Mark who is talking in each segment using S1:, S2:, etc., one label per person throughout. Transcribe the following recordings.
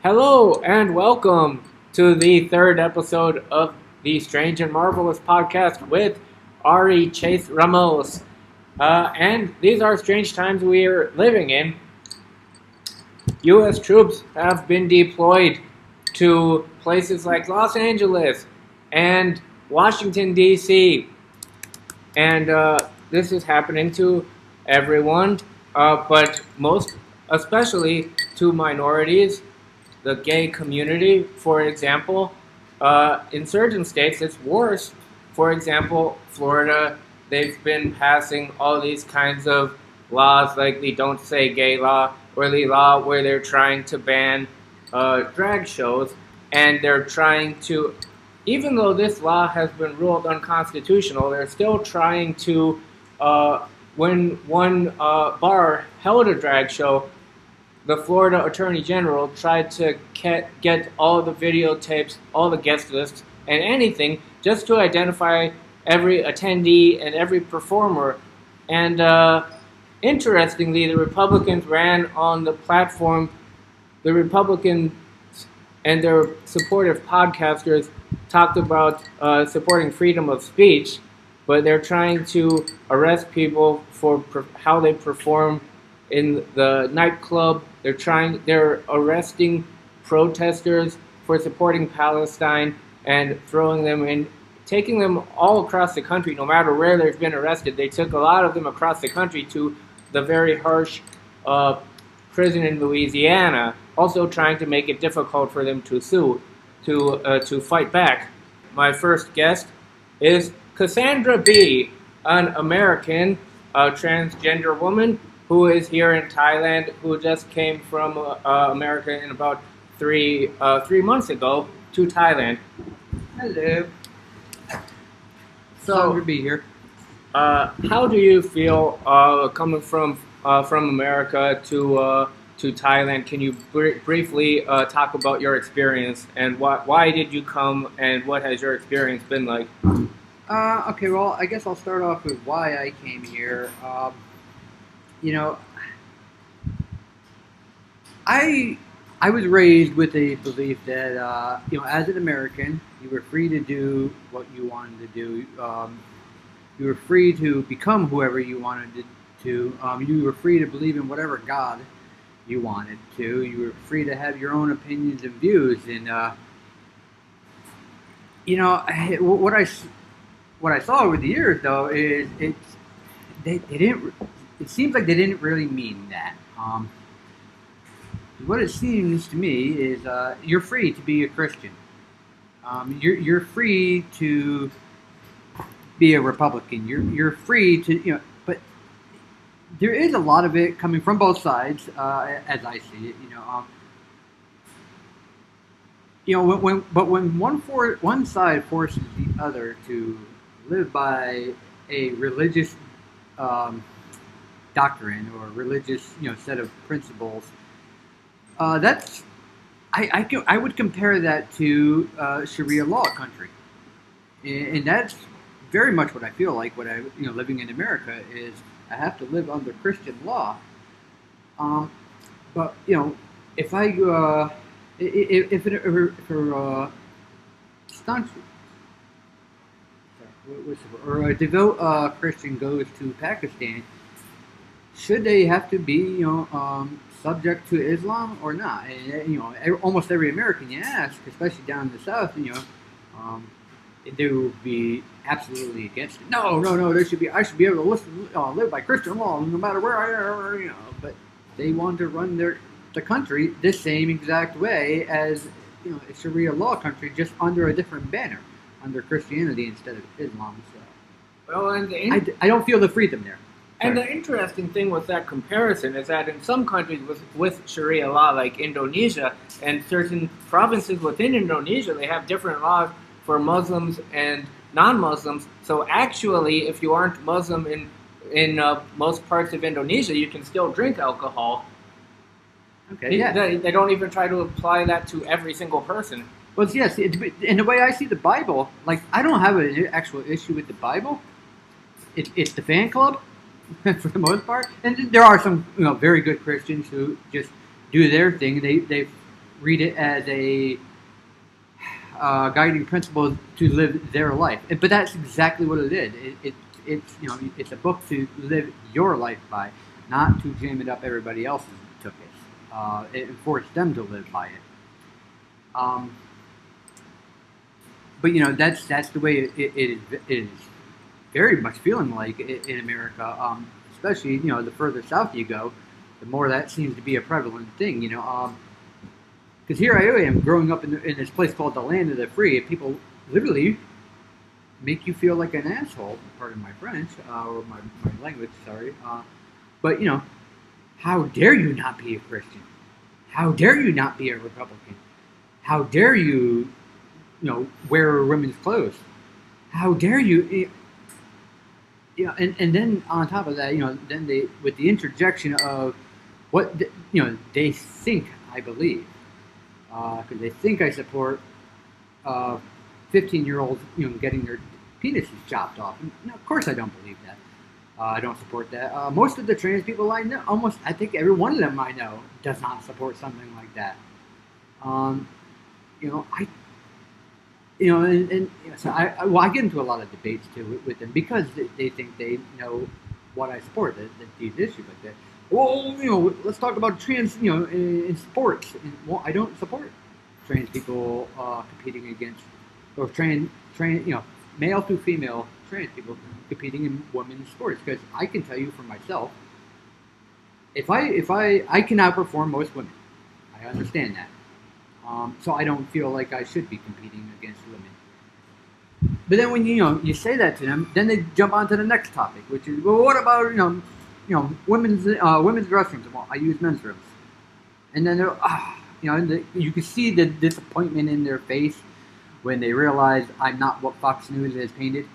S1: Hello and welcome to the third episode of the Strange and Marvelous podcast with Ari Chase Ramos. And these are strange times we are living in. U.S. troops have been deployed to places like Los Angeles and Washington, D.C. And this is happening to everyone, but most especially to minorities. The gay community, for example, in certain states it's worse. For example, Florida, they've been passing all these kinds of laws like the Don't Say Gay law or the law where they're trying to ban drag shows, and they're trying to, even though this law has been ruled unconstitutional, they're still trying to, when one bar held a drag show, the Florida Attorney General tried to get all the videotapes, all the guest lists, and anything just to identify every attendee and every performer. And interestingly, the Republicans ran on the platform. The Republicans and their supportive podcasters talked about supporting freedom of speech, but they're trying to arrest people for how they perform in the nightclub. They're arresting protesters for supporting Palestine and throwing them in, taking them all across the country, no matter where they've been arrested. They took a lot of them across the country to the very harsh prison in Louisiana, also trying to make it difficult for them to sue, to fight back. My first guest is Cassandra B., an American transgender woman who is here in Thailand, who just came from America in about 3 months ago to Thailand.
S2: Hello.
S1: So,
S2: to be here.
S1: How do you feel coming from America to Thailand? Can you briefly talk about your experience and why did you come and what has your experience been like?
S2: Okay, well, I guess I'll start off with why I came here. I was raised with a belief that as an American, you were free to do what you wanted to do. You were free to become whoever you wanted to. You were free to believe in whatever God you wanted to. You were free to have your own opinions and views. And what I saw over the years, though, is they didn't. It seems like they didn't really mean that. What it seems to me is you're free to be a Christian. You're free to be a Republican. You're free to but there is a lot of it coming from both sides, as I see it. When one side forces the other to live by a religious doctrine or religious set of principles, that's I would compare that to Sharia law country, and that's very much what I feel like. What I living in America is I have to live under Christian law, but if I if a devout Christian goes to Pakistan, should they have to be subject to Islam or not? And almost every American you ask, especially down in the South, they would be absolutely against it. No. I should be able to live by Christian law no matter where I am. But they want to run the country the same exact way as a Sharia law country, just under a different banner, under Christianity instead of Islam. So,
S1: Well, and
S2: I don't feel the freedom there.
S1: And the interesting thing with that comparison is that in some countries with Sharia law, like Indonesia, and certain provinces within Indonesia, they have different laws for Muslims and non-Muslims. So actually, if you aren't Muslim in most parts of Indonesia, you can still drink alcohol.
S2: Okay, yeah.
S1: They don't even try to apply that to every single person.
S2: Well, yes, in the way I see the Bible, like I don't have an actual issue with the Bible. It's the fan club. For the most part, and there are some very good Christians who just do their thing. They read it as a guiding principle to live their life. But that's exactly what it is. It's a book to live your life by, not to jam it up everybody else's tuchus. It forced them to live by it. But that's the way it is very much feeling like in America, especially the further south you go, the more that seems to be a prevalent thing. Because here I am growing up in this place called the land of the free, and people literally make you feel like an asshole. Pardon my French or my language, sorry. But how dare you not be a Christian? How dare you not be a Republican? How dare you, wear women's clothes? How dare you? And then on top of that, then they with the interjection of what they think I believe, because they think I support 15-year-olds, getting their penises chopped off. And, of course, I don't believe that. I don't support that. Most of the trans people I know, I think every one of them I know, does not support something like that. So I get into a lot of debates too with them because they think they know what I support, these issues like that. Well, let's talk about trans, in sports. Well, I don't support trans people competing against, or male to female trans people competing in women's sports, because I can tell you for myself, if I can outperform most women, I understand that. So I don't feel like I should be competing against women. But then when you say that to them, then they jump on to the next topic, which is, well, what about women's restrooms? Well, I use men's rooms, and then they're you can see the disappointment in their face when they realize I'm not what Fox News has painted.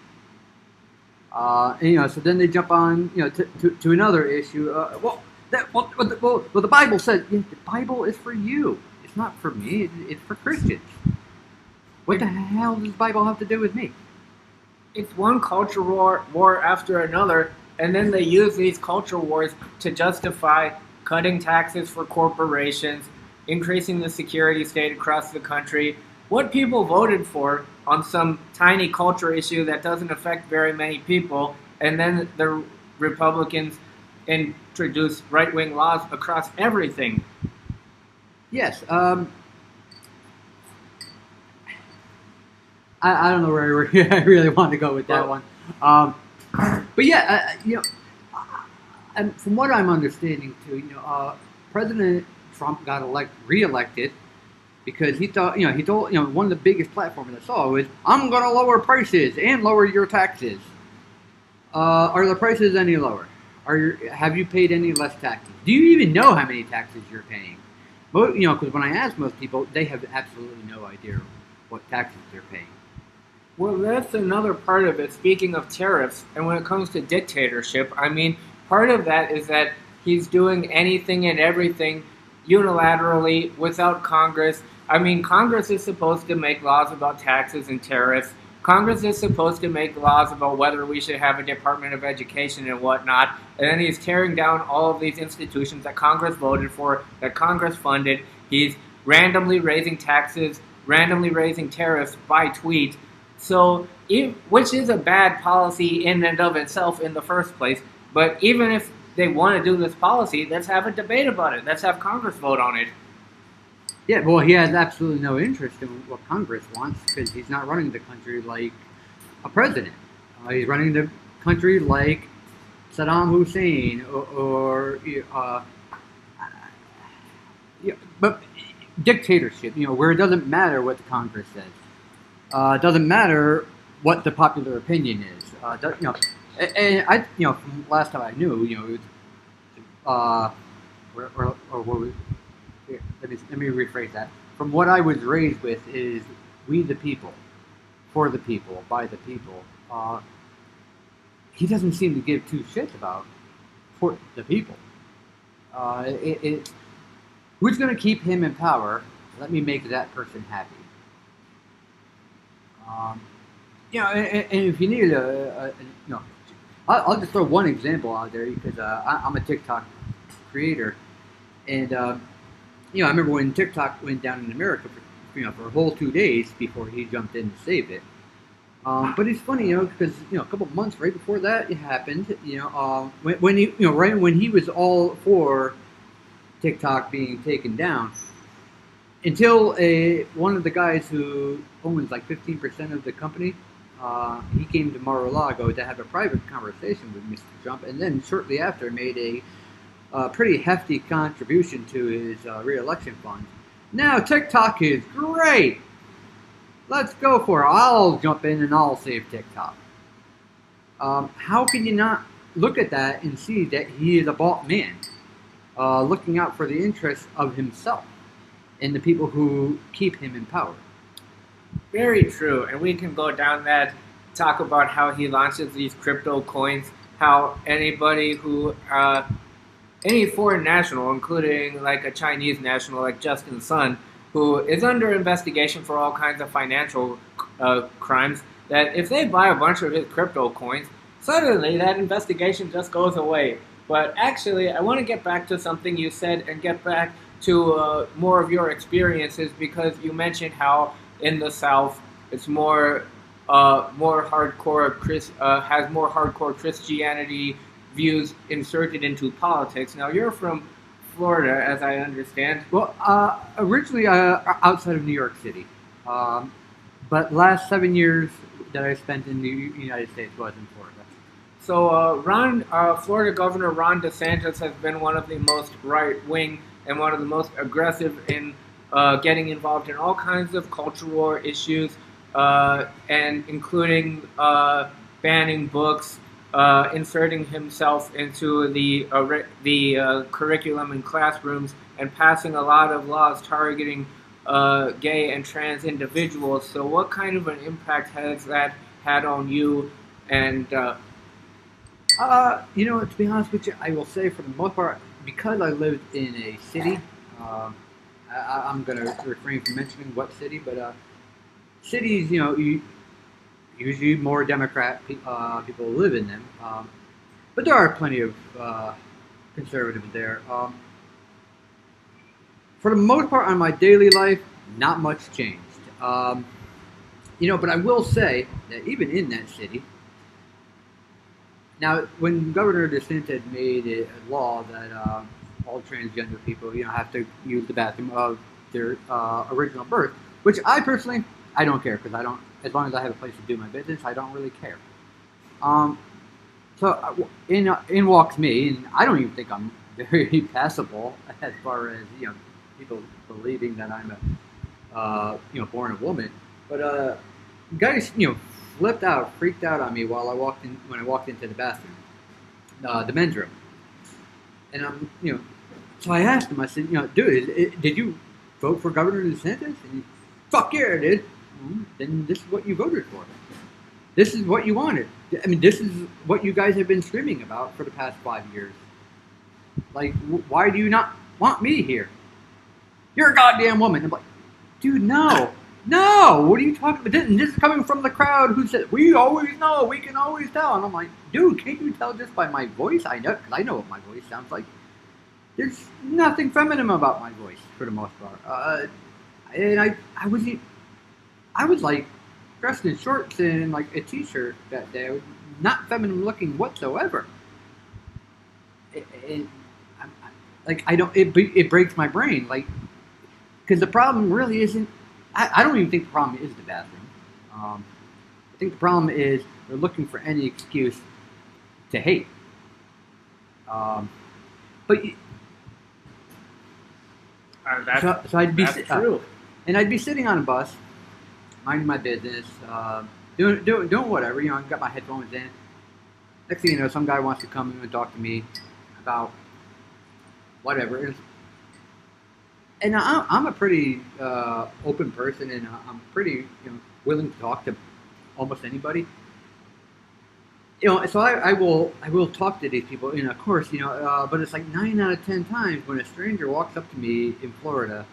S2: So then they jump on to another issue. The Bible says, the Bible is for you. It's not for me. It's for Christians. What the hell does the Bible have to do with me?
S1: It's one culture war after another, and then they use these culture wars to justify cutting taxes for corporations, increasing the security state across the country. What people voted for on some tiny culture issue that doesn't affect very many people, and then the Republicans introduce right-wing laws across everything.
S2: Yes. I don't know where I really want to go with that one. But yeah, and from what I'm understanding too, President Trump got reelected because he thought, he told, one of the biggest platforms I saw was, I'm going to lower prices and lower your taxes. Are the prices any lower? Have you paid any less taxes? Do you even know how many taxes you're paying? Because when I ask most people, they have absolutely no idea what taxes they're paying.
S1: Well, that's another part of it. Speaking of tariffs, and when it comes to dictatorship, I mean, part of that is that he's doing anything and everything unilaterally without Congress. I mean, Congress is supposed to make laws about taxes and tariffs. Congress is supposed to make laws about whether we should have a Department of Education and whatnot. And then he's tearing down all of these institutions that Congress voted for, that Congress funded. He's randomly raising taxes, randomly raising tariffs by tweet. So, which is a bad policy in and of itself in the first place. But even if they want to do this policy, let's have a debate about it. Let's have Congress vote on it.
S2: Yeah, well, he has absolutely no interest in what Congress wants because he's not running the country like a president. He's running the country like Saddam Hussein but dictatorship, where it doesn't matter what the Congress says. It doesn't matter what the popular opinion is. And I, from last time I knew, it was, or what was. Let me rephrase that. From what I was raised with is we the people, for the people, by the people. He doesn't seem to give two shits about for the people. Who's going to keep him in power? Let me make that person happy. And if you need I'll just throw one example out there because I'm a TikTok creator, and I remember when TikTok went down in America for a whole 2 days before he jumped in to save it. But it's funny, because a couple of months right before that it happened, when he, right when he was all for TikTok being taken down, until one of the guys who owns like 15% of the company, he came to Mar-a-Lago to have a private conversation with Mr. Trump, and then shortly after made a pretty hefty contribution to his re-election fund. Now TikTok is great. Let's go for it. I'll jump in and I'll save TikTok. How can you not look at that and see that he is a bought man, looking out for the interests of himself and the people who keep him in power?
S1: Very true, and we can go down that, talk about how he launches these crypto coins, how anybody who, any foreign national, including like a Chinese national like Justin Sun, who is under investigation for all kinds of financial crimes, that if they buy a bunch of his crypto coins, suddenly that investigation just goes away. But actually, I want to get back to something you said and get back to more of your experiences, because you mentioned how in the South it's more hardcore has more hardcore Christianity views inserted into politics. Now you're from Florida, as I understand.
S2: Well, originally outside of New York City, but last 7 years that I spent in the United States was in Florida.
S1: So Florida Governor Ron DeSantis has been one of the most right-wing and one of the most aggressive in getting involved in all kinds of cultural issues, and including banning books, inserting himself into the curriculum in classrooms, and passing a lot of laws targeting gay and trans individuals. So what kind of an impact has that had on you? And
S2: to be honest with you, I will say for the most part, because I lived in a city, I'm going to refrain from mentioning what city, but cities, usually more Democrat people live in them, but there are plenty of conservatives there. For the most part, on my daily life, not much changed. But I will say that even in that city, now when Governor DeSantis made a law that all transgender people, have to use the bathroom of their original birth, which I personally, I don't care, because I don't. As long as I have a place to do my business, I don't really care. So in walks me, and I don't even think I'm very passable as far as people believing that I'm a born a woman. But guys flipped out, freaked out on me when I walked into the bathroom, the men's room, and so I asked him. I said, dude, did you vote for Governor DeSantis? And he, fuck yeah, I did. Then this is what you voted for. This is what you wanted. I mean, this is what you guys have been screaming about for the past 5 years. Like, why do you not want me here? You're a goddamn woman. I'm like, dude, no. What are you talking about? And this is coming from the crowd who said, we always know, we can always tell. And I'm like, dude, can't you tell just by my voice? I know, because I know what my voice sounds like. There's nothing feminine about my voice, for the most part. And I was like dressed in shorts and like a t-shirt that day. I was not feminine looking whatsoever. It breaks my brain. Like, because the problem really isn't, I don't even think the problem is the bathroom. I think the problem is they're looking for any excuse to hate. So I'd be true. And I'd be sitting on a bus, minding my business, doing whatever. I got my headphones in. Next thing you know, some guy wants to come in and talk to me about whatever. And I'm a pretty open person, and I'm pretty willing to talk to almost anybody. So I will talk to these people, of course, but it's like 9 out of 10 times when a stranger walks up to me in Florida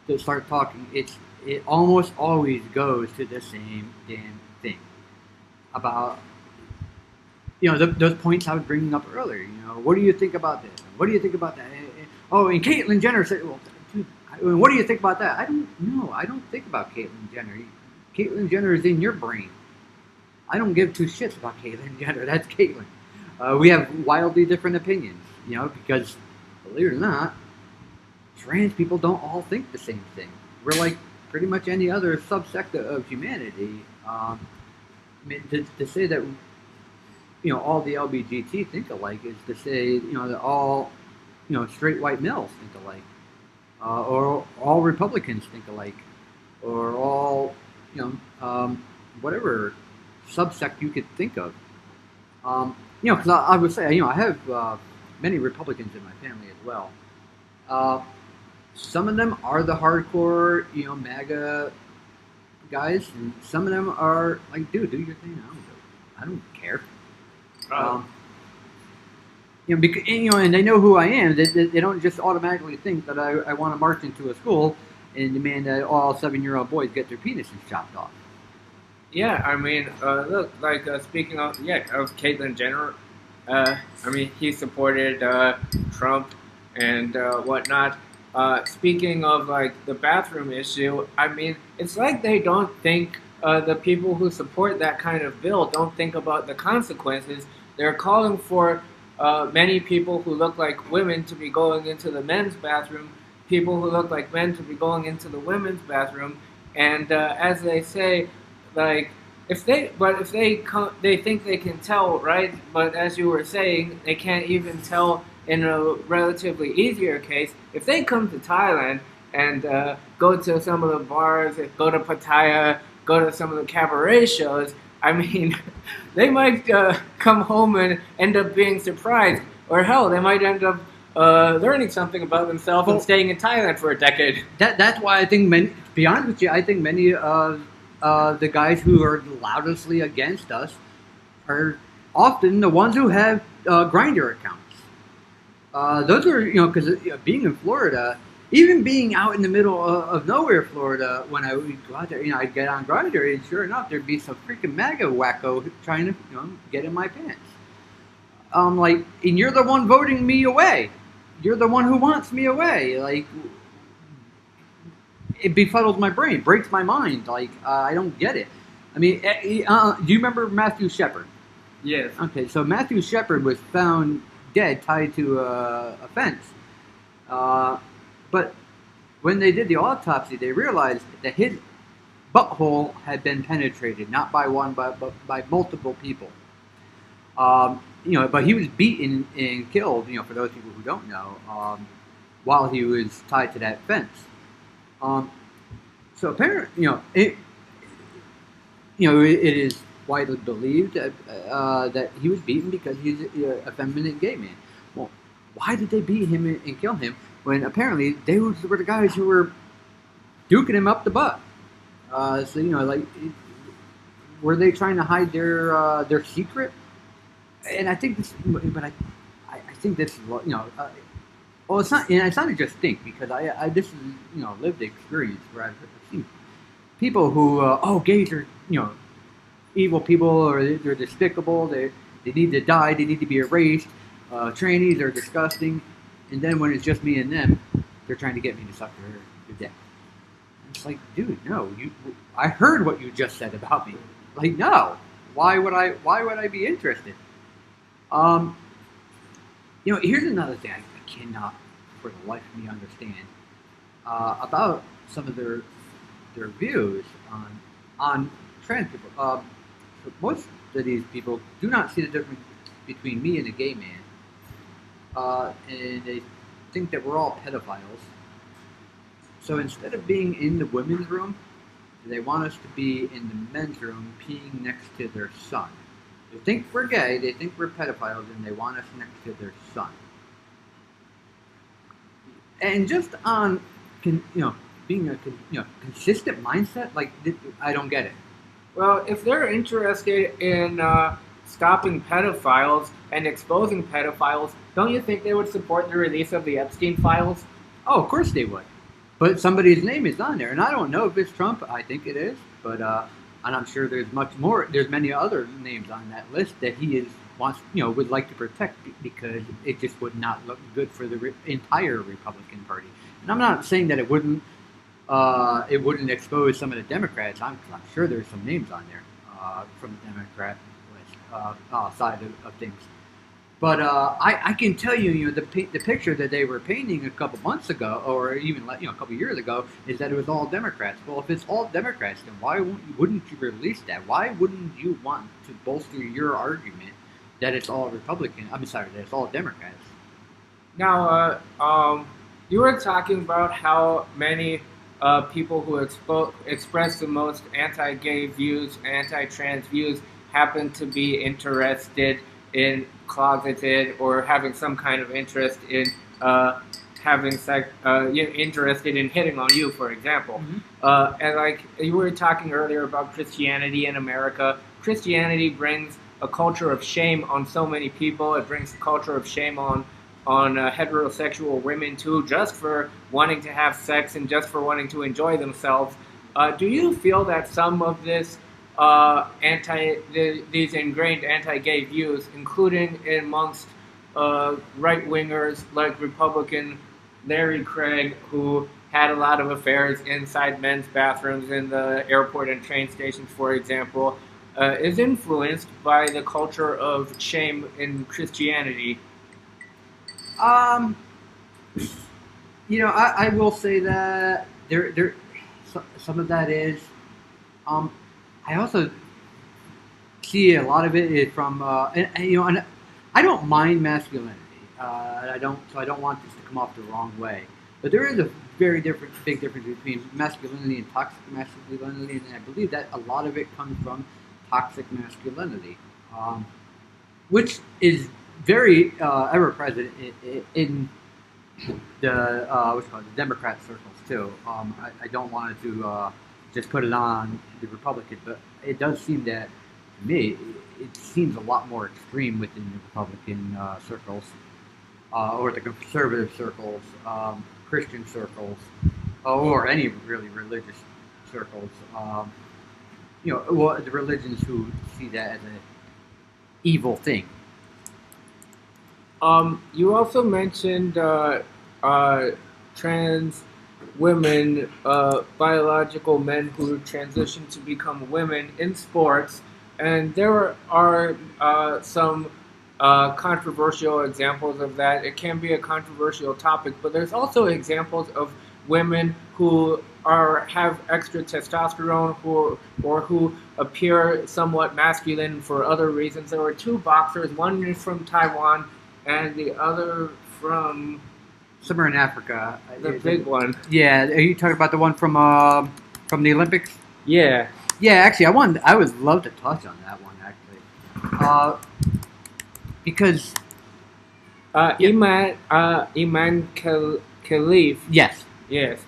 S2: to start talking, it almost always goes to the same damn thing about those points I was bringing up earlier. What do you think about this? What do you think about that? Oh, and Caitlyn Jenner said, well, dude, What do you think about that? I don't know. I don't think about Caitlyn Jenner. Caitlyn Jenner is in your brain. I don't give two shits about Caitlyn Jenner. That's Caitlyn. We have wildly different opinions, because, believe it or not, trans people don't all think the same thing. We're like pretty much any other subsect of humanity. I mean, to say that, all the LGBT think alike is to say, that all, straight white males think alike. Or all Republicans think alike. Or all, whatever subsect you could think of. Because I would say, I have many Republicans in my family as well. Some of them are the hardcore, MAGA guys, and some of them are like, dude, do your thing. I don't care. Because, and they know who I am. They don't just automatically think that I want to march into a school and demand that all 7-year-old boys get their penises chopped off.
S1: Yeah, I mean, look, like speaking of Caitlyn Jenner, he supported Trump and whatnot. Speaking of like the bathroom issue, I mean, it's like they don't think the people who support that kind of bill don't think about the consequences. They're calling for many people who look like women to be going into the men's bathroom, people who look like men to be going into the women's bathroom, and as they say, like if they think they can tell, right? But as you were saying, they can't even tell in a relatively easier case. If they come to Thailand and go to some of the bars, go to Pattaya, go to some of the cabaret shows, I mean, they might come home and end up being surprised, or hell, they might end up learning something about themselves and staying in Thailand for a decade.
S2: That's why I think, to be honest with you, I think many of the guys who are loudestly against us are often the ones who have Grindr accounts. Those are, because being in Florida, even being out in the middle of nowhere, Florida, when I would go out there, I'd get on Grindr, and sure enough, there'd be some freaking MAGA wacko trying to, get in my pants. And you're the one voting me away. You're the one who wants me away. Like, it befuddles my brain, breaks my mind. Like, I don't get it. I mean, do you remember Matthew Shepard?
S1: Yes.
S2: Okay, so Matthew Shepard was found dead, tied to a fence. But when they did the autopsy, they realized that his butthole had been penetrated, not by one, but by multiple people. But he was beaten and killed, for those people who don't know, while he was tied to that fence. So apparently, it is widely believed that he was beaten because he's a feminine gay man. Well, why did they beat him and kill him when apparently they were the guys who were duking him up the butt? Were they trying to hide their secret? And I think this, but I think this is well, it's not. And it's not just think, because this is lived experience where I've seen people who gays are evil people, or they're despicable. They need to die. They need to be erased. Trannies are disgusting. And then when it's just me and them, they're trying to get me to suck their dick. And it's like, dude, no. I heard what you just said about me. Like, no. Why would I be interested? Here's another thing I cannot, for the life of me, understand about some of their views on trans people. Most of these people do not see the difference between me and a gay man, and they think that we're all pedophiles. So instead of being in the women's room, they want us to be in the men's room peeing next to their son. They think we're gay, they think we're pedophiles, and they want us next to their son. And just on, being a consistent mindset, like, I don't get it.
S1: Well, if they're interested in stopping pedophiles and exposing pedophiles, don't you think they would support the release of the Epstein files?
S2: Oh, of course they would. But somebody's name is on there, and I don't know if it's Trump. I think it is, but and I'm sure there's much more. There's many other names on that list that he would like to protect, because it just would not look good for the entire Republican Party. And I'm not saying that it wouldn't expose some of the Democrats. I'm sure there's some names on there from the Democrat list, side of things. But I can tell you, the picture that they were painting a couple months ago, or even a couple years ago, is that it was all Democrats. Well, if it's all Democrats, then why wouldn't you release that? Why wouldn't you want to bolster your argument that it's all Republican? I'm sorry, that it's all Democrats.
S1: Now, you were talking about how many people who express the most anti-gay views, anti-trans views, happen to be interested in closeted or having some kind of interest in having sex, interested in hitting on you, for example.
S2: Mm-hmm.
S1: And like you were talking earlier about Christianity in America, Christianity brings a culture of shame on so many people. It brings a culture of shame on heterosexual women too, just for wanting to have sex and just for wanting to enjoy themselves. Do you feel that some of this these ingrained anti-gay views, including amongst right-wingers like Republican Larry Craig, who had a lot of affairs inside men's bathrooms in the airport and train stations, for example, is influenced by the culture of shame in Christianity?
S2: I will say that some of that is. I also see a lot of it is from, and I don't mind masculinity. I don't want this to come off the wrong way. But there is a big difference between masculinity and toxic masculinity, and I believe that a lot of it comes from toxic masculinity, which is very ever present in the the Democrat circles too. I don't want to just put it on the Republican, but it does seem that to me it seems a lot more extreme within the Republican circles, or the conservative circles, Christian circles, or any really religious circles. The religions who see that as an evil thing.
S1: You also mentioned trans women, biological men who transition to become women in sports, and there are some controversial examples of that. It can be a controversial topic, but there's also examples of women who have extra testosterone who appear somewhat masculine for other reasons. There were two boxers, one is from Taiwan and the other from
S2: somewhere in Africa.
S1: The big one.
S2: Yeah, are you talking about the one from the Olympics?
S1: Yeah.
S2: Yeah, actually, I would love to touch on that one actually, because
S1: Iman Khalif.
S2: Yes.
S1: Yes.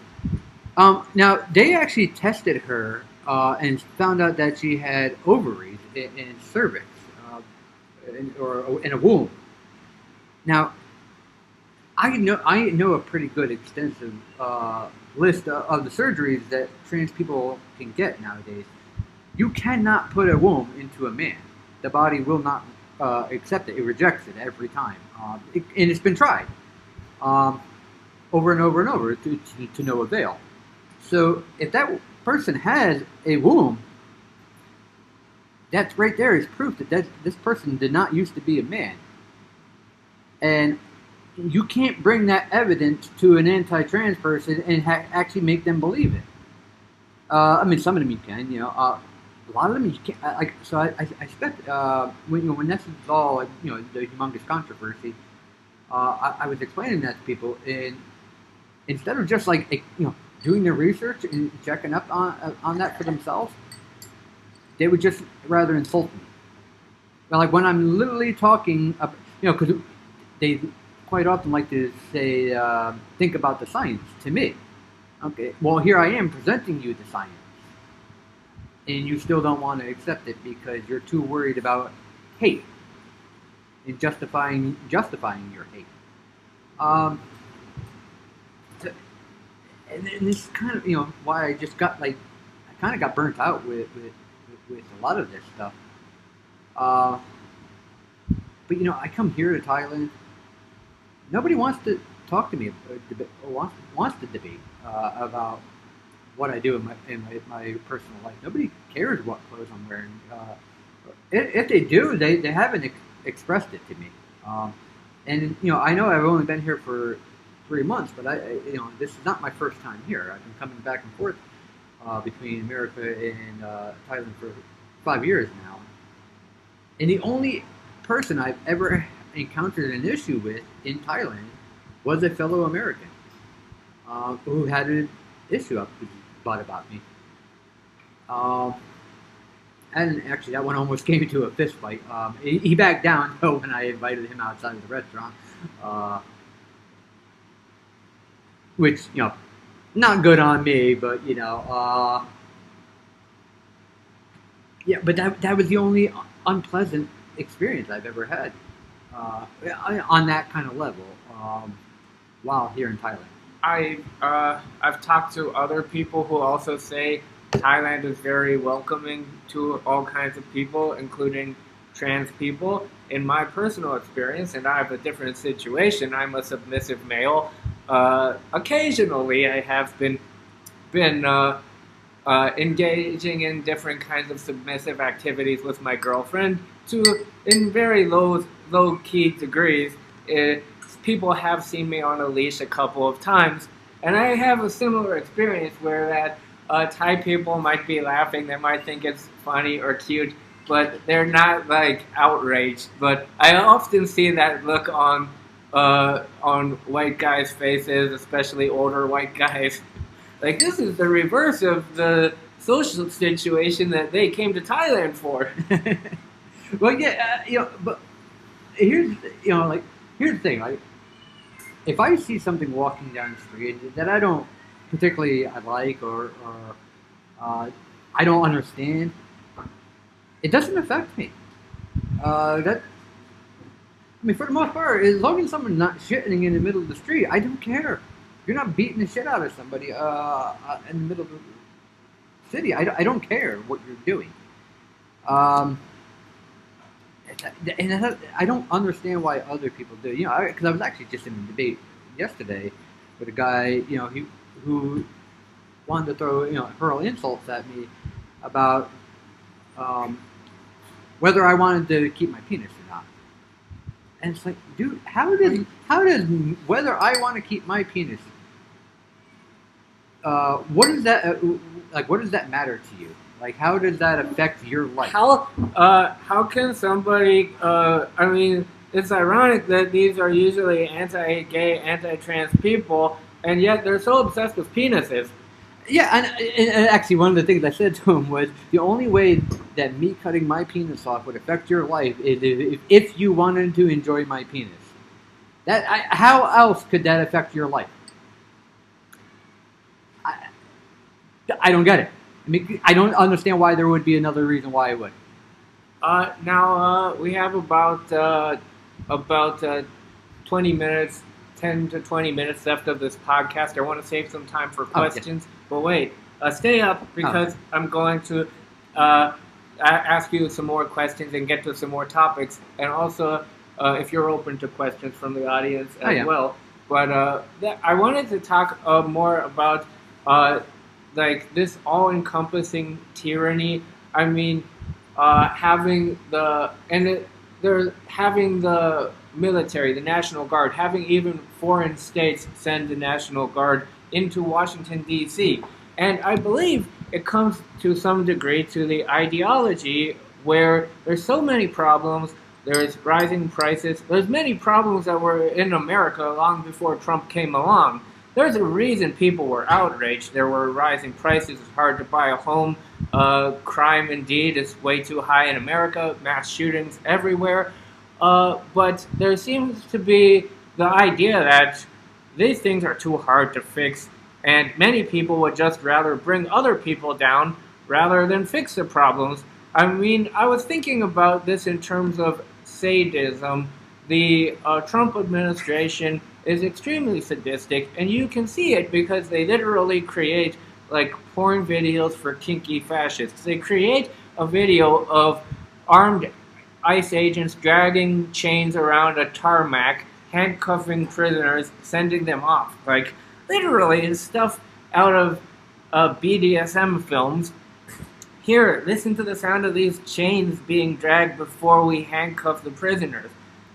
S2: Now they actually tested her and found out that she had ovaries in cervix, or in a womb. Now, I know a pretty good extensive list of the surgeries that trans people can get nowadays. You cannot put a womb into a man. The body will not accept it. It rejects it every time. And it's been tried over and over and over to no avail. So if that person has a womb, that's right there is proof that this person did not used to be a man. And you can't bring that evidence to an anti-trans person and actually make them believe it. I mean, some of them you can, a lot of them you can't. So I expect when this is all the humongous controversy, I was explaining that to people, and instead of just doing their research and checking up on that for themselves, they would just rather insult me. But like when I'm literally talking, because they quite often like to say, think about the science to me. Okay, well here I am presenting you the science, and you still don't want to accept it because you're too worried about hate and justifying your hate. And this is kind of why I just got I kind of got burnt out with a lot of this stuff. But I come here to Thailand. Nobody wants to talk to me, wants to debate about what I do in my personal life. Nobody cares what clothes I'm wearing. If they do, they haven't expressed it to me. And I know I've only been here for 3 months, but this is not my first time here. I've been coming back and forth between America and Thailand for 5 years now. And the only person I've ever encountered an issue with in Thailand was a fellow American who had an issue about me. And actually, that one almost came into a fist fight. He backed down though when I invited him outside of the restaurant, which not good on me, but yeah. But that was the only unpleasant experience I've ever had on that kind of level while here in Thailand.
S1: I've talked to other people who also say Thailand is very welcoming to all kinds of people, including trans people. In my personal experience, and I have a different situation, I'm a submissive male. Occasionally, I have been engaging in different kinds of submissive activities with my girlfriend in very low key degrees. People have seen me on a leash a couple of times, and I have a similar experience where that Thai people might be laughing, they might think it's funny or cute, but they're not like outraged. But I often see that look on white guys' faces, especially older white guys. Like, this is the reverse of the social situation that they came to Thailand for.
S2: Well, yeah, but here's the thing, like, if I see something walking down the street that I don't particularly like or I don't understand, it doesn't affect me. For the most part, as long as someone's not shitting in the middle of the street, I don't care. You're not beating the shit out of somebody in the middle of the city. I don't care what you're doing. And I don't understand why other people do. Because I was actually just in a debate yesterday with a guy, who wanted to throw, hurl insults at me about whether I wanted to keep my penis or not. And it's like, dude, how does whether I want to keep my penis? What does that matter to you? Like, how does that affect your life?
S1: How can somebody? I mean, it's ironic that these are usually anti-gay, anti-trans people, and yet they're so obsessed with penises.
S2: Yeah, and actually, one of the things I said to him was the only way that me cutting my penis off would affect your life is if you wanted to enjoy my penis. How else could that affect your life? I don't get it. I mean, I don't understand why there would be another reason why it would.
S1: Now we have about 20 minutes, 10 to 20 minutes left of this podcast. I want to save some time for questions. But wait, stay up because I'm going to ask you some more questions and get to some more topics. And also, if you're open to questions from the audience as well. But I wanted to talk more about like this all-encompassing tyranny. I mean, having the military, the National Guard, having even foreign states send the National Guard into Washington, D.C. And I believe it comes to some degree to the ideology where there's so many problems. There's rising prices. There's many problems that were in America long before Trump came along. There's a reason people were outraged. There were rising prices. It's hard to buy a home. Crime, indeed, is way too high in America. Mass shootings everywhere. But there seems to be the idea that these things are too hard to fix, and many people would just rather bring other people down rather than fix the problems. I mean, I was thinking about this in terms of sadism. The Trump administration is extremely sadistic, and you can see it because they literally create like porn videos for kinky fascists. They create a video of armed ICE agents dragging chains around a tarmac, handcuffing prisoners, sending them off. Like, literally, it's stuff out of BDSM films. Here, listen to the sound of these chains being dragged before we handcuff the prisoners.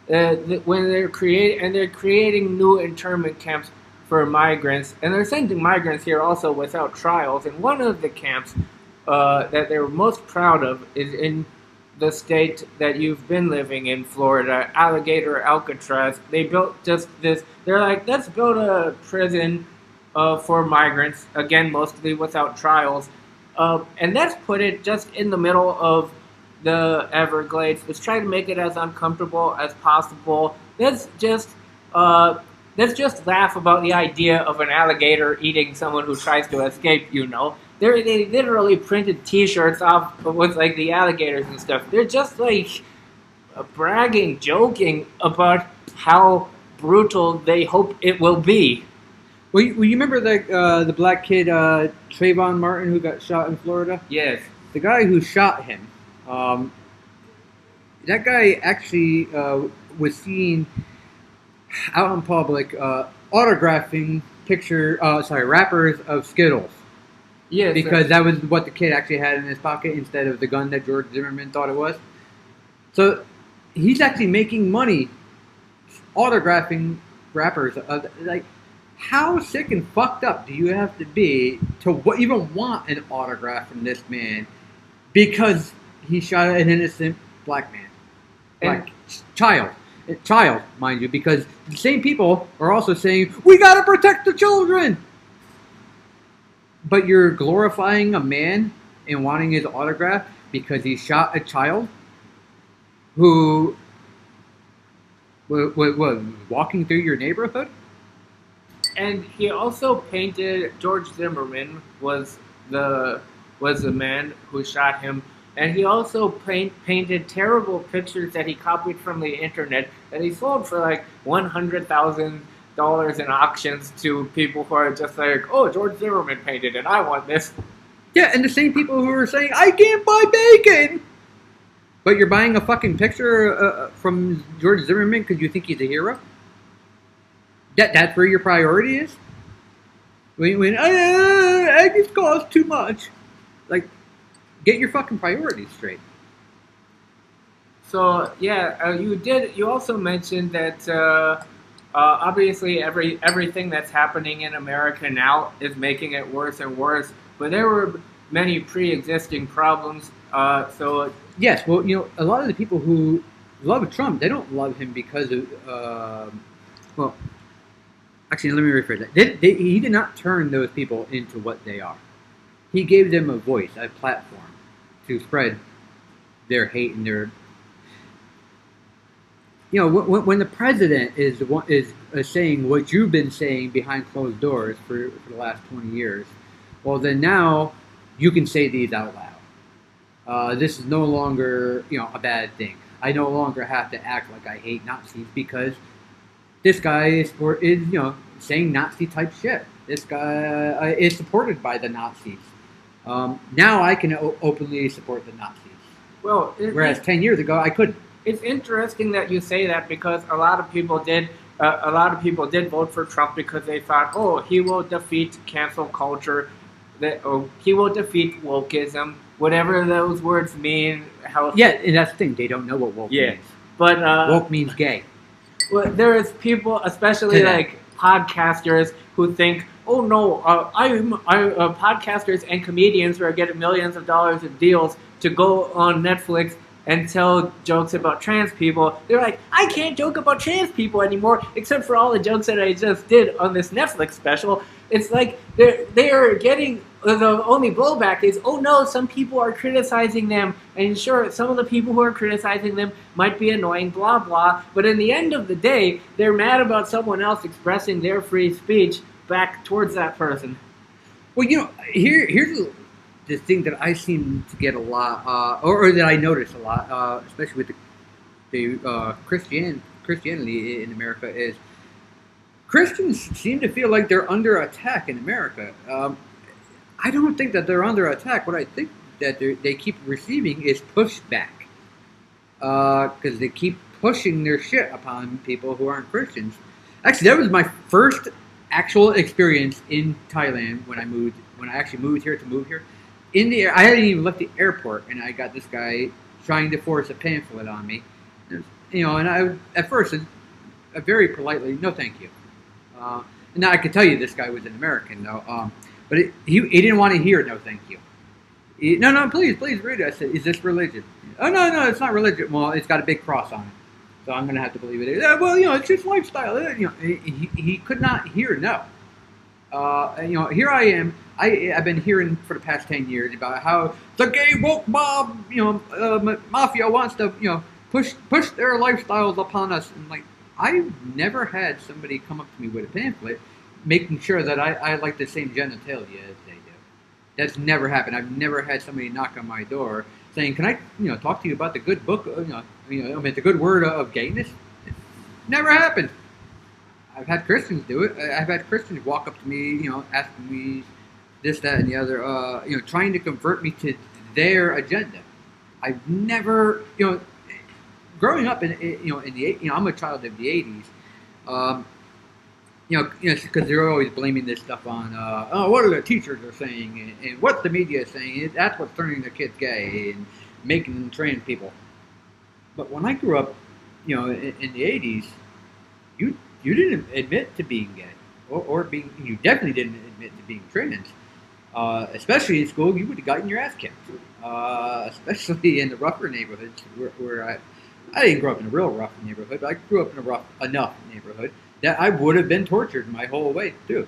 S1: When they're creating new internment camps for migrants, and they're sending migrants here also without trials. And one of the camps that they're most proud of is in the state that you've been living in, Florida, Alligator Alcatraz. They built just this. They're like, let's build a prison for migrants, again, mostly without trials. And let's put it just in the middle of the Everglades. Let's try to make it as uncomfortable as possible. Let's just laugh about the idea of an alligator eating someone who tries to escape, you know. They literally printed T-shirts off with, like, the alligators and stuff. They're just, like, bragging, joking about how brutal they hope it will be.
S2: Well, you remember the black kid, Trayvon Martin, who got shot in Florida?
S1: Yes.
S2: The guy who shot him, that guy actually was seen out in public autographing wrappers of Skittles.
S1: Yes.
S2: Because that was what the kid actually had in his pocket instead of the gun that George Zimmerman thought it was. So he's actually making money autographing wrappers of, like, how sick and fucked up do you have to be to even want an autograph from this man because he shot an innocent black man, child, mind you, because the same people are also saying we gotta protect the children, but you're glorifying a man and wanting his autograph because he shot a child who was walking through your neighborhood.
S1: And he also painted, George Zimmerman was the man who shot him, and he also painted terrible pictures that he copied from the internet that he sold for like $100,000 in auctions to people who are just like, oh, George Zimmerman painted it, I want this.
S2: Yeah, and the same people who are saying, I can't buy bacon! But you're buying a fucking picture from George Zimmerman because you think he's a hero? That's where your priority is? When eggs cost too much. Like, get your fucking priorities straight.
S1: So, yeah, you also mentioned that obviously everything that's happening in America now is making it worse and worse, but there were many pre-existing problems, so...
S2: Yes, well, a lot of the people who love Trump, they don't love him because of, actually, let me rephrase that. He did not turn those people into what they are. He gave them a voice, a platform, to spread their hate and their... when the president is saying what you've been saying behind closed doors for the last 20 years, well, then now you can say these out loud. This is no longer, a bad thing. I no longer have to act like I hate Nazis because this guy is saying Nazi type shit. This guy is supported by the Nazis. Now I can openly support the Nazis.
S1: Well,
S2: whereas 10 years ago I couldn't.
S1: It's interesting that you say that because a lot of people did vote for Trump because they thought, oh, he will defeat cancel culture, he will defeat wokeism, whatever those words mean.
S2: Yeah, and that's the thing. They don't know what woke means.
S1: But
S2: woke means gay.
S1: Well, there is people, especially like podcasters, who think, oh no, podcasters and comedians who are getting millions of dollars in deals to go on Netflix and tell jokes about trans people. They're like, I can't joke about trans people anymore, except for all the jokes that I just did on this Netflix special. It's like they are getting, the only blowback is, oh no, some people are criticizing them, and sure, some of the people who are criticizing them might be annoying, blah blah, but in the end of the day, they're mad about someone else expressing their free speech back towards that person.
S2: Well, here's the thing that I seem to get a lot, or that I notice a lot, especially with the Christianity in America, is Christians seem to feel like they're under attack in America. I don't think that they're under attack. What I think that they keep receiving is pushback, because they keep pushing their shit upon people who aren't Christians. Actually, that was my first actual experience in Thailand when I moved. When I actually moved here. In the I hadn't even left the airport, and I got this guy trying to force a pamphlet on me. And I at first, very politely, no, thank you. And now I could tell you this guy was an American, though. But he didn't want to hear no, thank you. No, please read it. I said, is this religion? Oh, no, it's not religion. Well, it's got a big cross on it. So I'm going to have to believe it. Well, it's just lifestyle. He could not hear no. Here I am. I've been hearing for the past 10 years about how the gay woke mob, mafia wants to, push their lifestyles upon us. And like, I've never had somebody come up to me with a pamphlet making sure that I like the same genitalia as they do. That's never happened. I've never had somebody knock on my door saying, "Can I, talk to you about the good book? The good word of gayness." It never happened. I've had Christians do it. I've had Christians walk up to me, asking me this, that, and the other, trying to convert me to their agenda. I've never, growing up in the, I'm a child of the '80s. Because they're always blaming this stuff on, what are the teachers are saying, and what the media is saying. That's what's turning the kids gay and making them trans people. But when I grew up, in the '80s, you didn't admit to being gay, or being. You definitely didn't admit to being trans. Especially in school, you would have gotten your ass kicked. Especially in the rougher neighborhoods where I didn't grow up in a real rough neighborhood, but I grew up in a rough enough neighborhood that I would have been tortured my whole way through.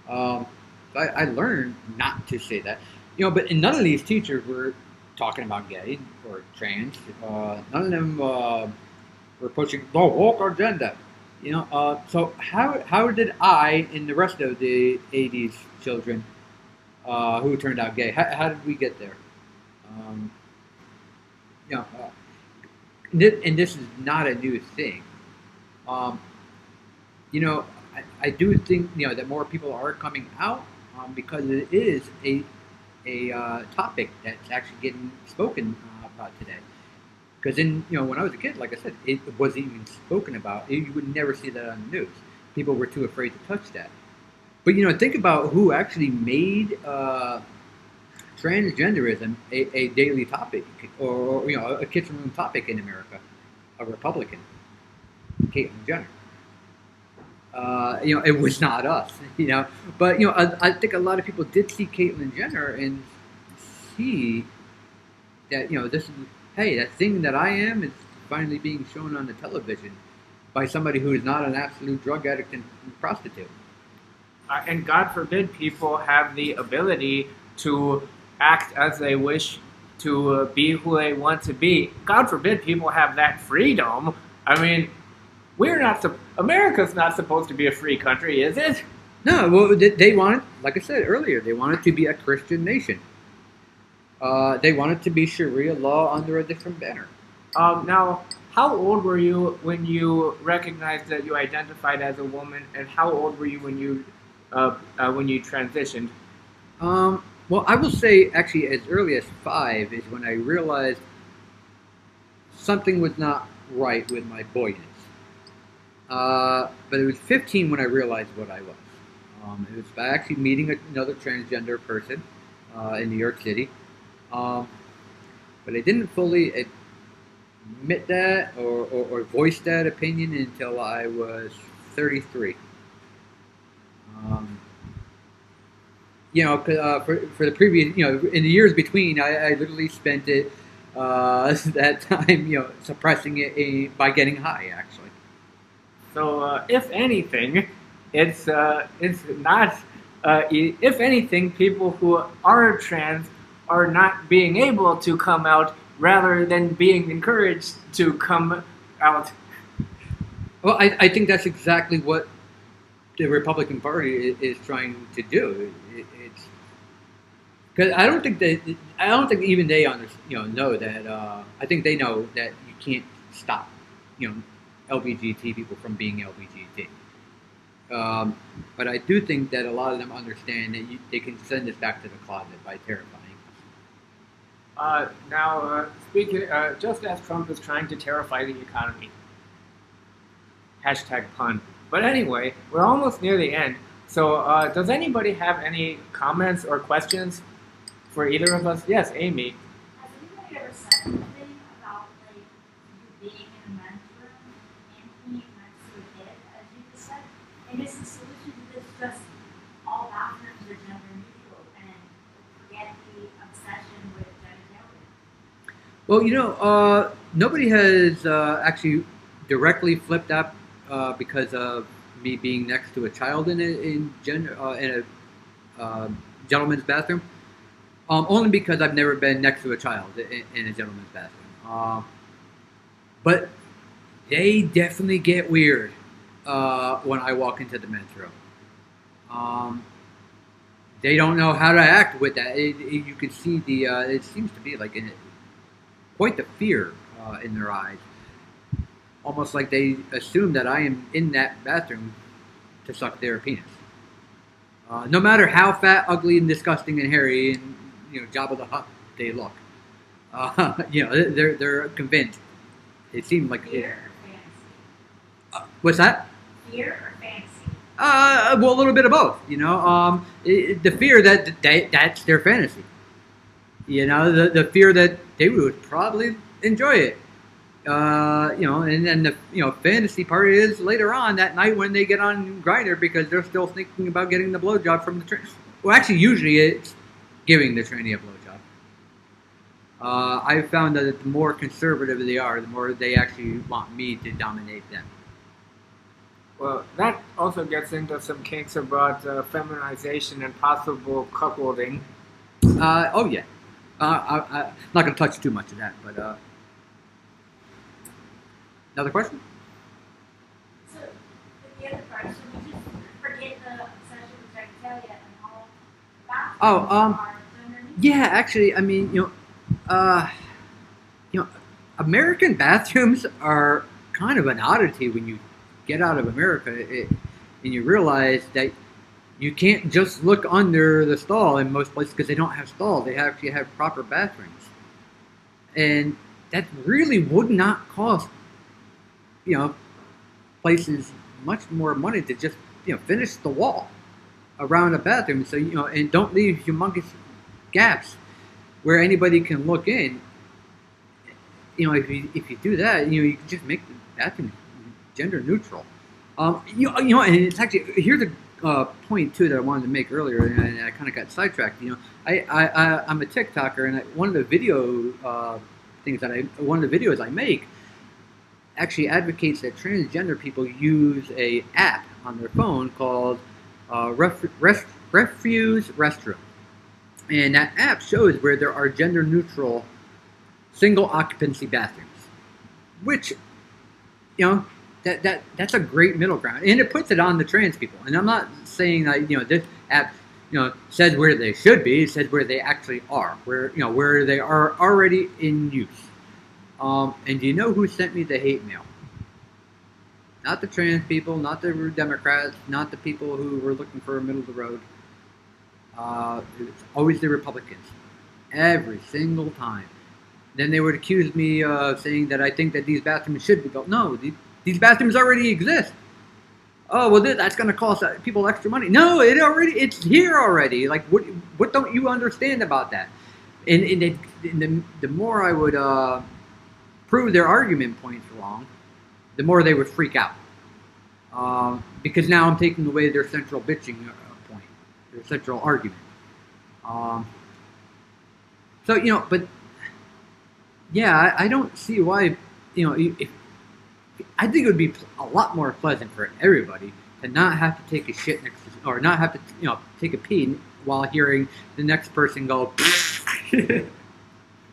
S2: I learned not to say that, But none of these teachers were talking about gay or trans. None of them were pushing the woke agenda. So how did I and the rest of the '80s children who turned out gay? How did we get there? And this is not a new thing. I do think that more people are coming out because it is a topic that's actually getting spoken about today. Because when I was a kid, like I said, it wasn't even spoken about. You would never see that on the news. People were too afraid to touch that. But think about who actually made transgenderism a daily topic, or a kitchen room topic in America. A Republican, Caitlyn Jenner. It was not us, But I think a lot of people did see Caitlyn Jenner and see that this is that thing that I am is finally being shown on the television by somebody who is not an absolute drug addict and prostitute.
S1: And God forbid people have the ability to act as they wish, to be who they want to be. God forbid people have that freedom. I mean, America's not supposed to be a free country, is it?
S2: No, well, they wanted, like I said earlier, they wanted to be a Christian nation. They wanted to be Sharia law under a different banner.
S1: Now, how old were you when you recognized that you identified as a woman, and how old were you when you transitioned?
S2: Well, I will say actually as early as 5 is when I realized something was not right with my boyness. But it was 15 when I realized what I was. It was by actually meeting another transgender person in New York City. But I didn't fully admit that or voice that opinion until I was 33. For the previous, in the years between, I literally spent it that time, suppressing it by getting high, actually.
S1: So, if anything, it's not. If anything, people who are trans are not being able to come out, rather than being encouraged to come out.
S2: Well, I think that's exactly what the Republican Party is trying to do. It's because I don't think even they know that. I think they know that you can't stop LGBT people from being LGBT. But I do think that a lot of them understand that they can send us back to the closet by terrifying us.
S1: Now, speaking, just as Trump is trying to terrify the economy, Hashtag pun. But anyway, we're almost near the end. So does anybody have any comments or questions for either of us? Yes, Amy.
S3: Has anybody ever said anything about like you being in a men's room and being next to a kid, as you just said? And is the solution to this just all bathrooms are gender neutral and forget the obsession with genitalia?
S2: Well, nobody has actually directly flipped up because of me being next to a child in a gentleman's bathroom. Only because I've never been next to a child in a gentleman's bathroom. But they definitely get weird when I walk into the men's room. They don't know how to act with that. You can see it seems to be like quite the fear in their eyes. Almost like they assume that I am in that bathroom to suck their penis. No matter how fat, ugly, and disgusting and hairy and Jabba the Hutt they look, they're convinced. It seems like
S3: Fear or fantasy?
S2: What's that?
S3: Fear or fantasy?
S2: Well, a little bit of both. The fear that that's their fantasy. The fear that they would probably enjoy it. And then the fantasy part is later on that night when they get on Grindr because they're still thinking about getting the blowjob from the trainee. Well, actually, usually it's giving the trainee a blowjob. I've found that the more conservative they are, the more they actually want me to dominate them.
S1: Well, that also gets into some kinks about feminization and possible cuckolding.
S2: Oh yeah. I'm not going to touch too much of that, but another question?
S3: So, the other part, so we just forget the obsession with genitalia and all bathrooms are gender neutral?
S2: Yeah, actually, I mean, American bathrooms are kind of an oddity when you get out of America and you realize that you can't just look under the stall in most places because they don't have stalls. They actually have proper bathrooms. And that really would not cost, places much more money to just, finish the wall around a bathroom. So, and don't leave humongous gaps where anybody can look in. If you do that, you can just make the bathroom gender neutral. And it's actually, here's a point too that I wanted to make earlier, and I kind of got sidetracked. I'm a TikToker, and one of the videos I make actually advocates that transgender people use a app on their phone called Refuse Restroom, and that app shows where there are gender neutral single occupancy bathrooms, which that's a great middle ground, and it puts it on the trans people. And I'm not saying that this app says where they should be. It says where they actually are, where they are already in use. And do you know who sent me the hate mail? Not the trans people, not the Democrats, not the people who were looking for a middle of the road. It's always the Republicans, every single time. Then they would accuse me of saying that I think that these bathrooms should be built. No, these bathrooms already exist. Oh, well, that's going to cost people extra money. No, it's here already. Like, what don't you understand about that? And the more I would prove their argument points wrong, the more they would freak out. Because now I'm taking away their central bitching point, their central argument. But yeah, I don't see why, I think it would be a lot more pleasant for everybody to not have to take a shit or not have to, take a pee while hearing the next person go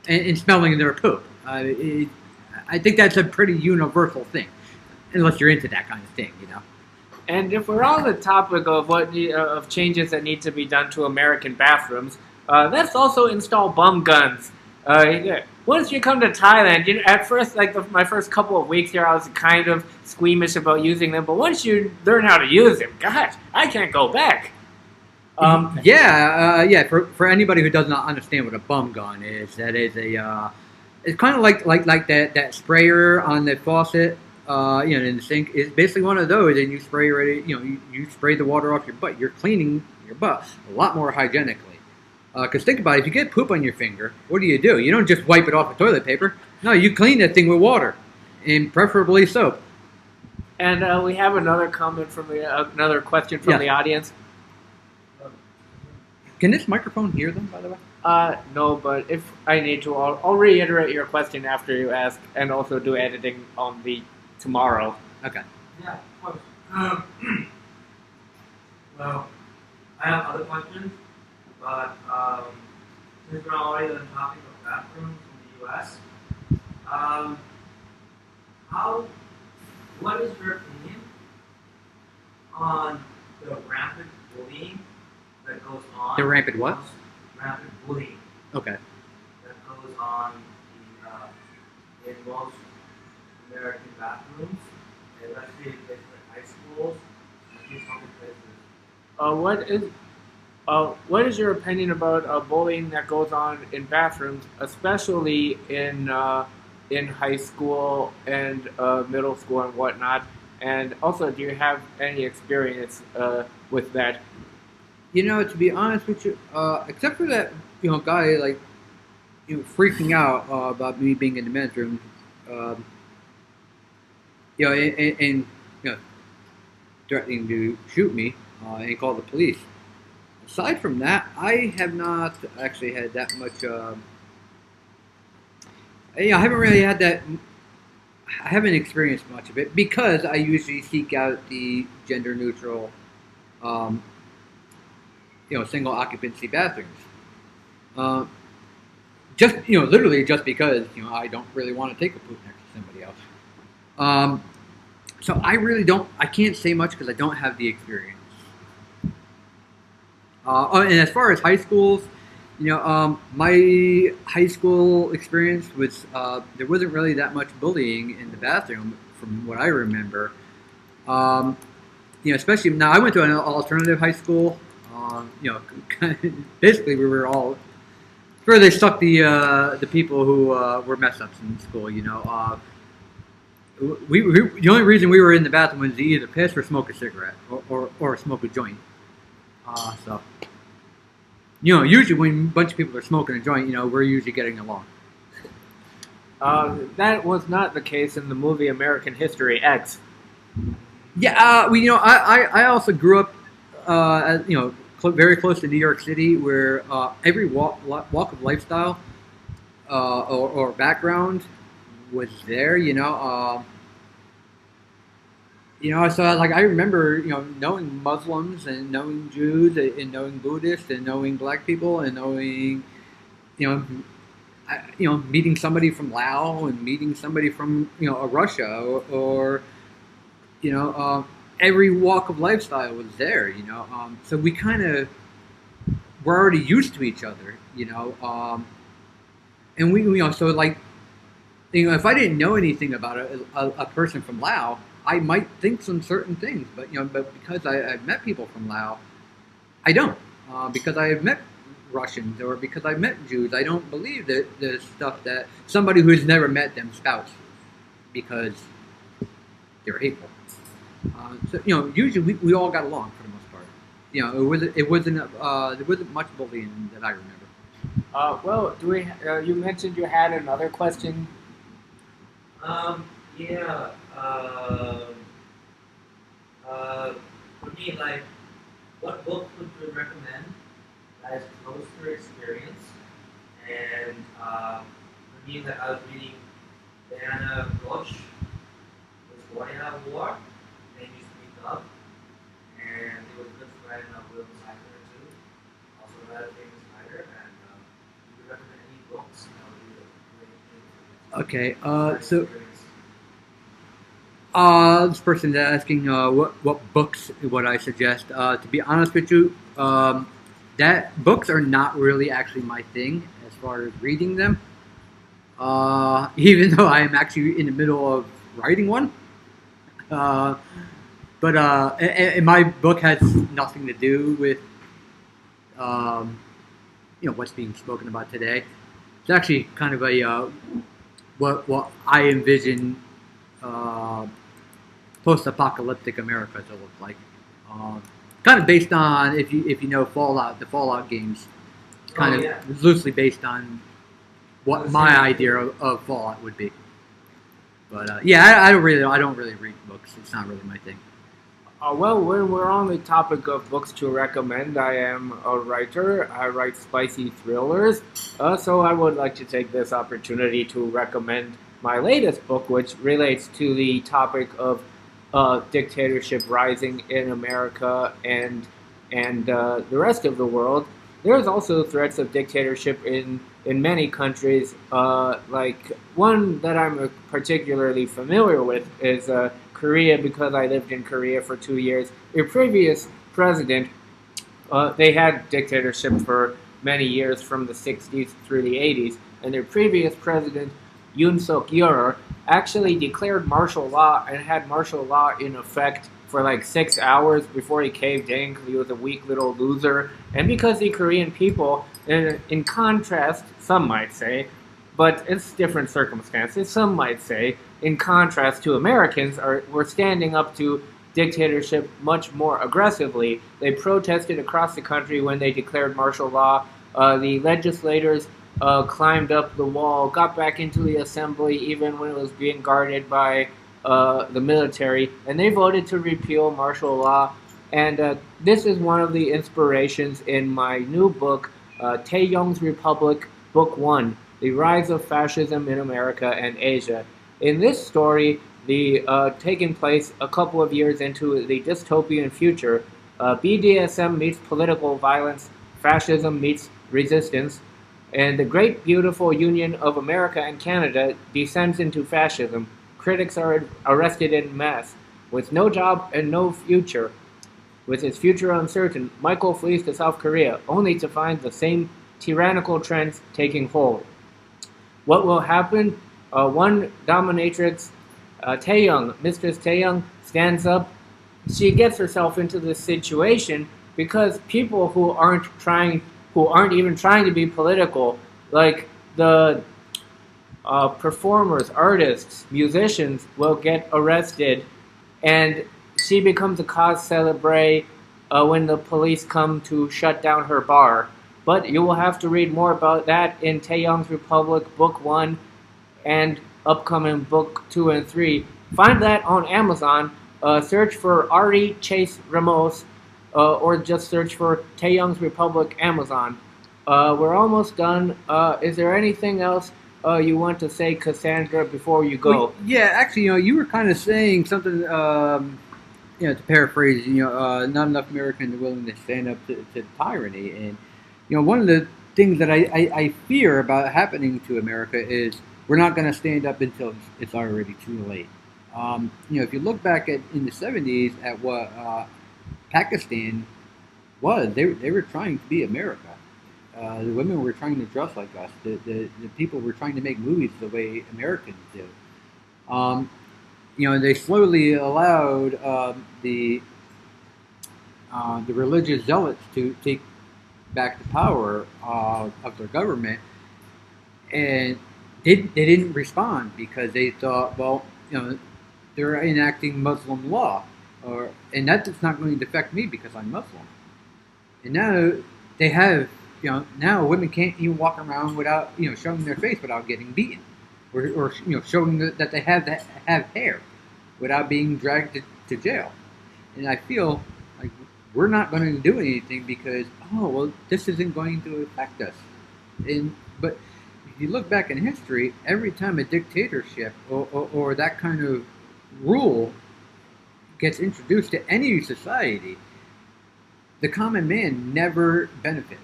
S2: and smelling their poop. I think that's a pretty universal thing, unless you're into that kind of thing,
S1: And if we're on the topic of of changes that need to be done to American bathrooms, let's also install bum guns. Once you come to Thailand, at first, my first couple of weeks here, I was kind of squeamish about using them. But once you learn how to use them, gosh, I can't go back.
S2: For anybody who does not understand what a bum gun is, that is it's kind of like that sprayer on the faucet in the sink is basically one of those, and you spray you spray the water off your butt. You're cleaning your butt a lot more hygienically. Because think about it, if you get poop on your finger, what do? You don't just wipe it off with toilet paper. No, you clean that thing with water, and preferably soap.
S1: And we have another comment from another question from the audience.
S2: Can this microphone hear them, by the way?
S1: No, but if I need to, I'll reiterate your question after you ask, and also do editing on the tomorrow.
S2: Okay.
S4: Yeah, of course. Well, I have other questions, but since we're already on the topic of bathrooms in the U.S., what is your opinion on the rampant bullying that goes on?
S2: The rampant what?
S4: Rampant bullying.
S2: Okay.
S4: That goes on in most American bathrooms, especially in places like high schools and public places.
S1: What is your opinion about bullying that goes on in bathrooms, especially in high school and middle school and whatnot? And also, do you have any experience with that?
S2: To be honest with you, except for that, guy freaking out about me being in the men's room, and threatening to shoot me and call the police. Aside from that, I have not actually had that much. I haven't really had that. I haven't experienced much of it because I usually seek out the gender neutral, single occupancy bathrooms. Literally just because I don't really want to take a poop next to somebody else. So I really don't. I can't say much because I don't have the experience. And as far as high schools, my high school experience was there wasn't really that much bullying in the bathroom from what I remember. Especially now I went to an alternative high school. Basically we were all where they stuck the people who were mess ups in school. We the only reason we were in the bathroom was to either piss or smoke a cigarette or smoke a joint. So, usually when a bunch of people are smoking a joint, we're usually getting along.
S1: That was not the case in the movie American History X.
S2: Yeah, I also grew up, very close to New York City, where every walk of lifestyle or background was there. So I remember, knowing Muslims and knowing Jews and knowing Buddhists and knowing black people and knowing, meeting somebody from Laos and meeting somebody from, Russia or every walk of lifestyle was there, So we kind of were already used to each other, and we, so if I didn't know anything about a person from Laos, I might think some certain things, but because I've met people from Laos, I don't. Because I have met Russians or because I've met Jews, I don't believe that the stuff that somebody who's never met them spouts because they're hateful. So usually we all got along for the most part. It wasn't there wasn't much bullying that I remember.
S1: Well, do we? You mentioned you had another question.
S4: Yeah. For me, what book would you recommend that is close to your experience? And for me, I was reading Diana Roche, was born in a war, and used to be dubbed, and it was a good friend of Will Cypher too, also another famous writer, and would you recommend any books that would be a great
S2: Okay, this person's asking what books would I suggest. To be honest with you, that books are not really actually my thing as far as reading them. Even though I am actually in the middle of writing one. But my book has nothing to do with what's being spoken about today. It's actually kind of a what I envision post-apocalyptic America to look like. Kind of based on if you know Fallout, the Fallout games. It's kind of loosely based on what my idea of Fallout would be. But I don't really read books. It's not really my thing.
S1: Well, when we're on the topic of books to recommend, I am a writer. I write spicy thrillers. So I would like to take this opportunity to recommend my latest book, which relates to the topic of dictatorship rising in America and the rest of the world. There's also threats of dictatorship in many countries. Like one that I'm particularly familiar with is Korea, because I lived in Korea for 2 years. Their previous president, they had dictatorship for many years from the 60s through the 80s, and their previous president, Yoon Suk-yeol, actually declared martial law and had martial law in effect for like 6 hours before he caved in because he was a weak little loser. And because the Korean people, in contrast, some might say, but it's different circumstances, some might say, in contrast to Americans, were standing up to dictatorship much more aggressively. They protested across the country when they declared martial law. The legislators climbed up the wall, got back into the assembly even when it was being guarded by the military, and they voted to repeal martial law. And this is one of the inspirations in my new book, Taeyoung's Republic, Book 1, The Rise of Fascism in America and Asia. In this story, taking place a couple of years into the dystopian future, BDSM meets political violence, fascism meets resistance, and the great beautiful union of America and Canada descends into fascism. Critics are arrested en masse. With no job and no future, with his future uncertain, Michael flees to South Korea, only to find the same tyrannical trends taking hold. What will happen? One dominatrix, Taeyoung, Mistress Taeyoung, stands up. She gets herself into this situation because people who aren't even trying to be political, like the performers, artists, musicians, will get arrested, and she becomes a cause célèbre when the police come to shut down her bar. But you will have to read more about that in Taeyoung's Republic, Book 1, and upcoming Book 2 and 3. Find that on Amazon. Search for Ari Chase Ramos, or just search for Taeyoung's Republic, Amazon. We're almost done. Is there anything else you want to say, Cassandra, before you go?
S2: Well, yeah, actually, you were kind of saying something, to paraphrase, not enough Americans are willing to stand up to tyranny. And, one of the things that I fear about happening to America is we're not going to stand up until it's already too late. If you look back in the 70s at what Pakistan was, they were trying to be America. The women were trying to dress like us. The people were trying to make movies the way Americans do. They slowly allowed the religious zealots to take back the power of their government, and they didn't respond because they thought, well, they're enacting Muslim law, and that's not going to affect me because I'm Muslim. And now they have, now women can't even walk around without, showing their face without getting beaten, or showing that they have hair without being dragged to jail. And I feel like we're not going to do anything because, this isn't going to affect us. But if you look back in history, every time a dictatorship or that kind of rule gets introduced to any society, the common man never benefits.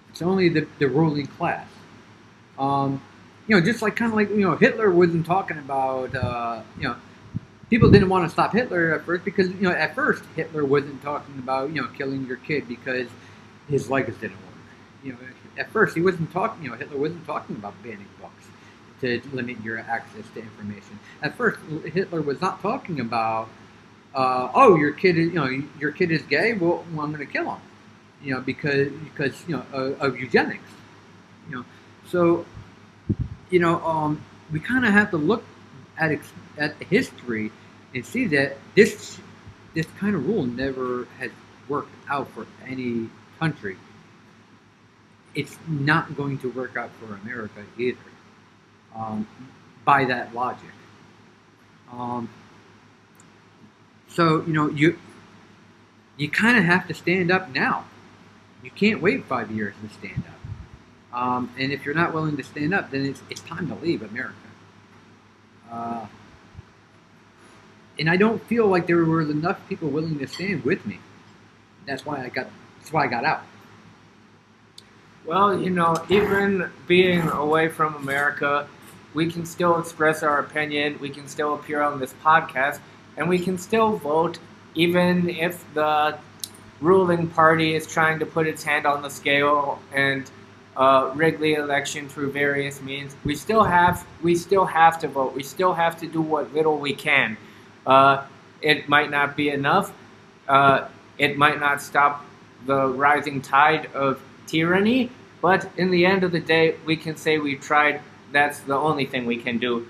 S2: It's only the ruling class. Just like Hitler wasn't talking about, people didn't want to stop Hitler at first because, at first Hitler wasn't talking about, killing your kid because his legs didn't work. At first Hitler wasn't talking about banning books to limit your access to information. At first Hitler was not talking about, your kid is gay, well I'm going to kill him, because of eugenics. So, we kind of have to look at history and see that this kind of rule never has worked out for any country. It's not going to work out for America either, by that logic. So you kind of have to stand up now. You can't wait 5 years to stand up. And if you're not willing to stand up, then it's time to leave America. And I don't feel like there were enough people willing to stand with me. That's why I got out.
S1: Well, even being away from America, we can still express our opinion, we can still appear on this podcast, and we can still vote, even if the ruling party is trying to put its hand on the scale and rig the election through various means. We still have to vote. We still have to do what little we can. It might not be enough. It might not stop the rising tide of tyranny, but in the end of the day, we can say we've tried. That's the only thing we can do.